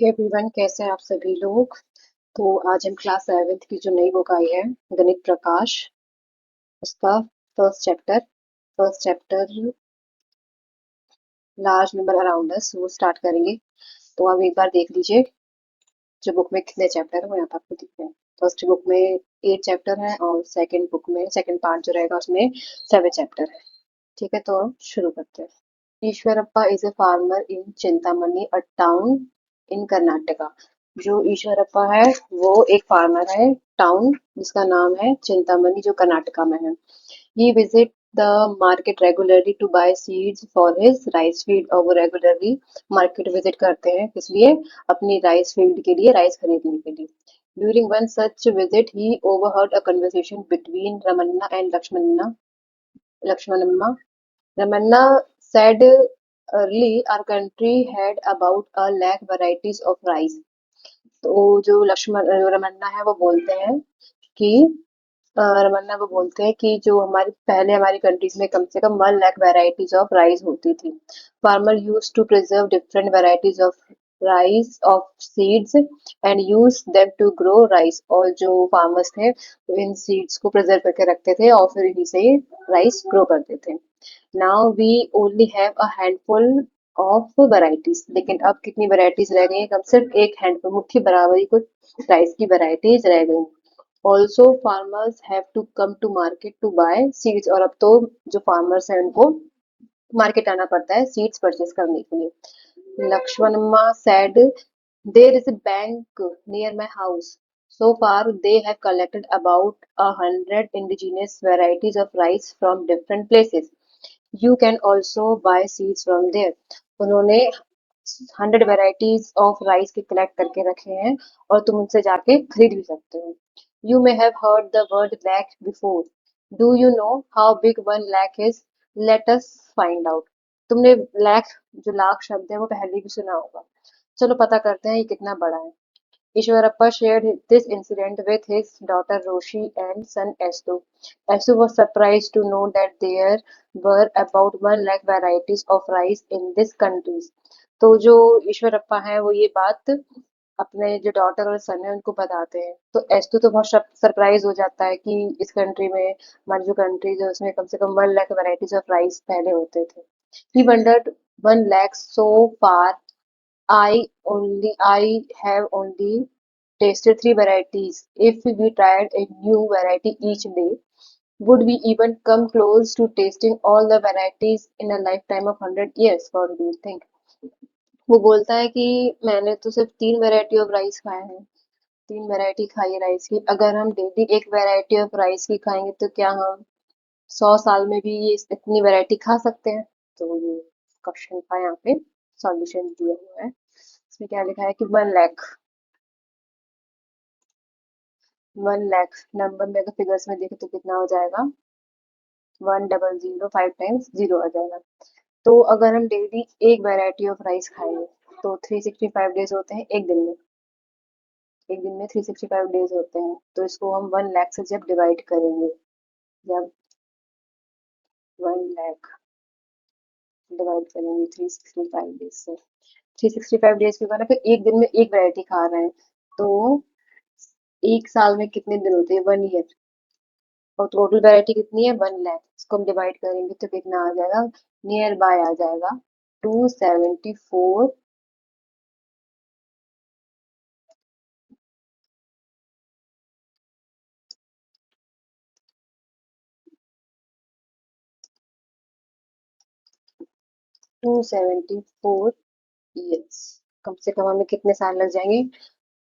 Hey everyone, कैसे हैं आप सभी लोग। तो आज हम क्लास 7th की जो नई बुक आई है, गणित प्रकाश, उसका first chapter large number around us वो स्टार्ट करेंगे। तो आप एक बार देख लीजिए जो बुक में कितने चैप्टर है वो यहाँ पर आपको दिख रहे हैं। फर्स्ट बुक में 8 चैप्टर है और सेकंड बुक में सेकंड पार्ट जो रहेगा उसमें 7 चैप्टर है। ठीक है, तो शुरू करते हैं। Eshwarappa is a farmer in Chintamani, a town in Karnataka. जो ईश्वरप्पा है वो एक फार्मर है, टाउन जिसका नाम है चिंतामणि, जो कर्नाटका में है। He visit the market regularly to buy seeds for his rice field. और वो रेगुलरली मार्केट विजिट करते हैं, किस लिए? अपनी राइस फील्ड के लिए, राइस खरीदने के लिए। During one such visit he overheard a conversation between Ramanna and Lakshmanamma. Ramanna said early our country had about a lakh varieties of rice. तो जो रमन्ना है वो बोलते हैं कि रमन्ना वो बोलते हैं कि जो हमारी कंट्रीज में कम से कम 1 लाख वेराइटीज ऑफ राइस होती थी। Farmer use to preserve different varieties of rice of seeds and use them to grow rice. और जो फार्मर्स थे वो इन सीड्स को प्रिजर्व करके रखते थे और फिर इन्हीं से राइस ग्रो करते थे। Now we only have a handful of varieties. लेकिन अब कितनी वैरायटीज रह गई हैं? कब सिर्फ एक हैंडफुल, मुट्ठी बराबरी कुछ राइस की वैरायटीज रह गई। Also farmers have to come to market to buy seeds. और अब तो जो फार्मर्स हैं उनको मार्केट आना पड़ता है सीड्स परचेज करने के लिए। लक्ष्मणम्मा said there is a bank near my house. So far they have collected about 100 indigenous varieties of rice from different places. You can also buy seeds from there. उन्होंने 100 varieties of rice के collect करके रखे हैं और तुम उनसे जाके खरीद भी सकते हो। You may have heard the word lakh before. Do you know how big 1 lakh is? Let us find out. तुमने लैख, जो लाख शब्द है, वो पहले भी सुना होगा। चलो पता करते हैं ये कितना बड़ा है। Ishwarappa shared this incident with his daughter Roshi and son Estu. Estu was surprised to know that there were about 1 lakh varieties of rice in this country. तो जो ईश्वरप्पा है वो ये बात अपने जो डॉटर और सन है उनको बताते हैं। तो एस्तु तो बहुत सरप्राइज हो जाता है कि इस कंट्री में, हमारी जो कंट्री है उसमें कम से कम 1 लाख वैरायटीज ऑफ राइस पहले होते थे। He wondered 1 lakh so far. I have only tasted three varieties. If we tried a new variety each day, would we even come close to tasting all the varieties in a lifetime of 100 years? What do you think? वो बोलता है कि मैंने तो सिर्फ 3 variety of rice खाए हैं। 3 variety खाई है राइस की। अगर हम डेली एक वैरायटी ऑफ राइस की खाएंगे तो क्या हम 100 साल में भी ये इतनी वैरायटी खा सकते हैं? तो ये क्वेश्चन का यहाँ पे सॉल्यूशन दिया हुआ है। इसमें क्या लिखा है कि 1 लाख, 1 लाख नंबर में अगर फिगर्स में देखें तो कितना हो जाएगा? 1005 टाइम्स जीरो आ जाएगा। तो अगर हम डेली एक वैरायटी ऑफ राइस खाएंगे तो 365 डेज होते हैं एक दिन में। एक दिन में 365 डेज होते हैं, तो इसको हम 1 लाख से जब डिवाइड करेंगे, जब 1 लाख डिवाइड करेंगे 365 डेज से, 365 डेज के बाद फिर एक दिन में एक वैरायटी खा रहे हैं, तो एक साल में कितने दिन होते हैं? 1 ईयर। और टोटल वैरायटी कितनी है? 1 लाख। इसको हम डिवाइड करेंगे तो कितना आ जाएगा? नियर बाय आ जाएगा 274। 274 ईयर्स। कम से कम हमें कितने साल लग जाएंगे?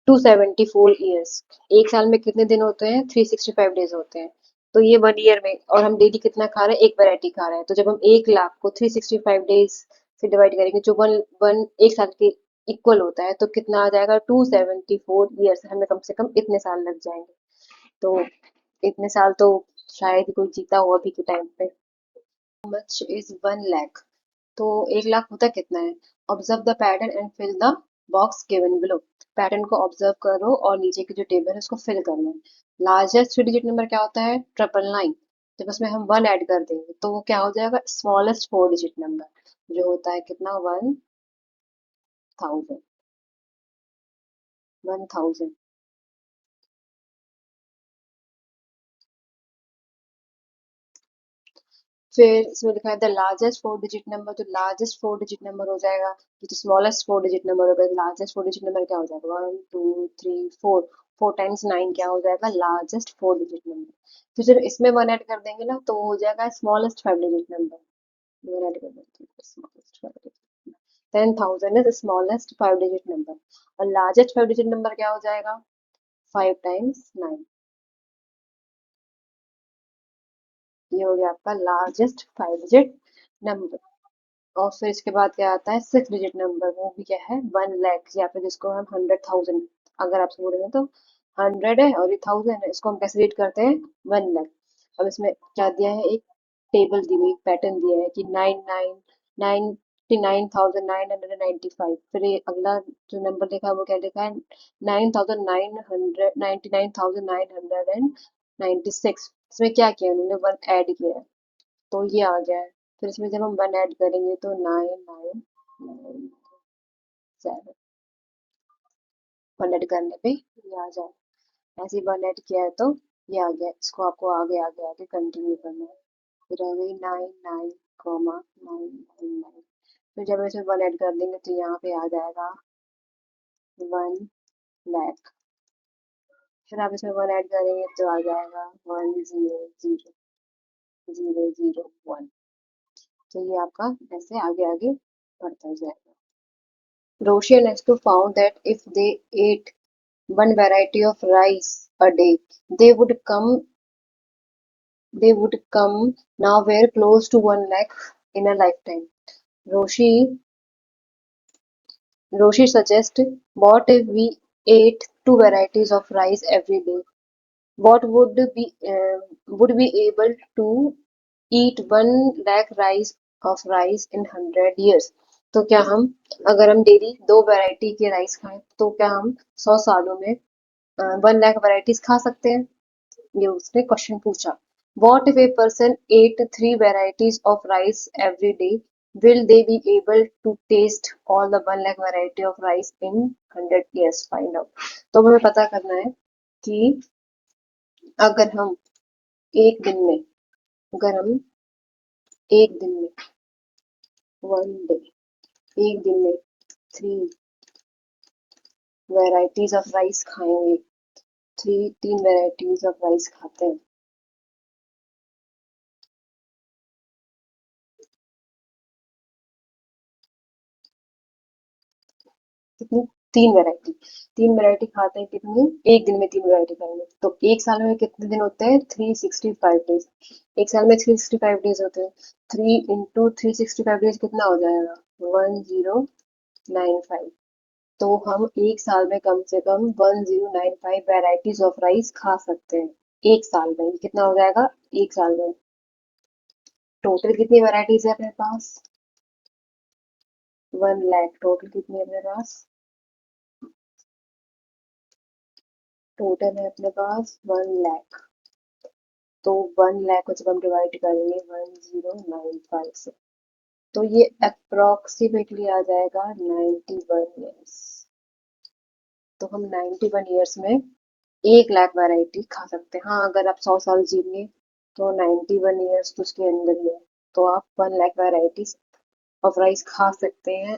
274 ईयर्स। एक साल में कितने दिन होते हैं? 365 डेज होते हैं। तो ये 1 ईयर में, और हम डेली कितना खा रहे हैं? एक वैरायटी खा रहे हैं। तो जब हम 1 लाख को 365 डेज से डिवाइड करेंगे, जो वन वन एक साल के इक्वल होता है, तो कितना आ जाएगा? 274 ईयर्स। हमें कम से कम इतने साल लग जाएंगे। तो इतने साल तो शायद ही कोई जीता हो अभी के टाइम पे। Much is 1 lakh. तो 1 लाख होता कितना है? Observe the pattern and fill the box given below. Pattern को ऑब्जर्व करो और नीचे की जो टेबल है उसको फिल करना है। लार्जेस्ट 3 डिजिट नंबर क्या होता है? 999। जब उसमें हम 1 ऐड कर देंगे तो वो क्या हो जाएगा? स्मॉलेस्ट 4 डिजिट नंबर, जो होता है कितना? 1000। 1000। फिर इसमें लिखा है the largest four digit number, तो लार्जेस्ट फोर डिजिट नंबर हो जाएगा, ये तो स्मॉलेस्ट फोर डिजिट नंबर होगा, लार्जेस्ट फोर डिजिट नंबर क्या हो जाएगा, 1 2 3 4, 4 टाइम्स 9 क्या हो जाएगा, लार्जेस्ट फोर डिजिट नंबर। फिर जब इसमें वन ऐड कर देंगे ना तो हो जाएगा smallest five digit number, one add कर देते हैं smallest five digit. 10,000 is smallest five digit number, और लार्जेस्ट फाइव डिजिट नंबर क्या हो जाएगा, 5 टाइम्स 9। ये हो गया आपका लार्जेस्ट फाइव डिजिट नंबर। और फिर इसके बाद क्या आता है सिक्स डिजिट नंबर, वो भी क्या है 1 लाख, या फिर जिसको हम 100,000, अगर आपसे बोलेंगे तो 100 है और ये 1000 है, इसको हम कैसे रीड करते हैं, 1 लाख। अब इसमें क्या दिया है, एक टेबल दी हुई, पैटर्न दिया है कि 99,995, फिर ये अगला जो नंबर लिखा है वो क्या लिखा है, 99,996। इसमें क्या किया उन्होंने, वन ऐड किया है, तो ये आ गया है। फिर इसमें जब हम वन ऐड करेंगे तो 9997, वन ऐड करने पे ये आ जाए, ऐसे ही वन ऐड किया है तो ये आ गया, इसको आपको आगे आगे आगे कंटिन्यू करना है। फिर रह गई 99,999, फिर जब इसमें वन ऐड कर देंगे तो यहाँ पे आ जाएगा 1 लाख। फिर आप इसमें वन ऐड करेंगे तो आ जाएगा 100,001। तो ये आपका ऐसे आगे आगे बढ़ता जाएगा। Roshi and Estu found that if they ate one variety of rice a day, they would come they would come nowhere close to 1 lakh in a lifetime. Roshi Roshi suggests, what if we ate two varieties of rice every day? What would be able to eat 1 lakh rice of rice in 100 years? तो क्या हम, अगर हम daily दो variety के rice खाएं तो क्या हम 100 सालों में 1 लाख वैरायटीज खा सकते हैं, ये उसने क्वेश्चन पूछा। What if a person ate three varieties of rice every day, will they be able to taste all the 1 lakh variety of rice in 100 years? Find out. तो हमें पता करना है कि अगर हम एक दिन में अगर हम एक दिन में वन डे एक दिन में थ्री वेराइटीज ऑफ राइस खाएंगे, तीन वेराइटीज ऑफ राइस खाते हैं, कितनी, तीन वैरायटी खाते हैं, कितनी, एक दिन में तीन वैरायटी खाएंगे तो एक साल में कितने दिन होते हैं, 365 डेज। एक साल में 365 डेज होते हैं, 3 into 365 डेज कितना हो जाएगा, 1095। तो हम एक साल में कम से कम 1095 वेराइटीज ऑफ राइस खा सकते हैं, एक साल में। कितना हो जाएगा, एक साल में टोटल कितनी वेराइटीज है अपने पास, 1 लाख। टोटल कितनी है अपने पास, टोटल है अपने पास 1 लाख। तो 1 लाख को जब हम डिवाइड करेंगे 1095 से, तो ये अप्रोक्सीमेटली आ जाएगा 91 ईयर्स। तो हम 91 ईयर्स में 1 लाख वैरायटी खा सकते हैं। हाँ, अगर आप 100 साल जिएंगे तो 91 ईयर्स तो उसके अंदर ही है, तो आप 1 लाख वैराइटीज ऑफ राइस खा सकते हैं।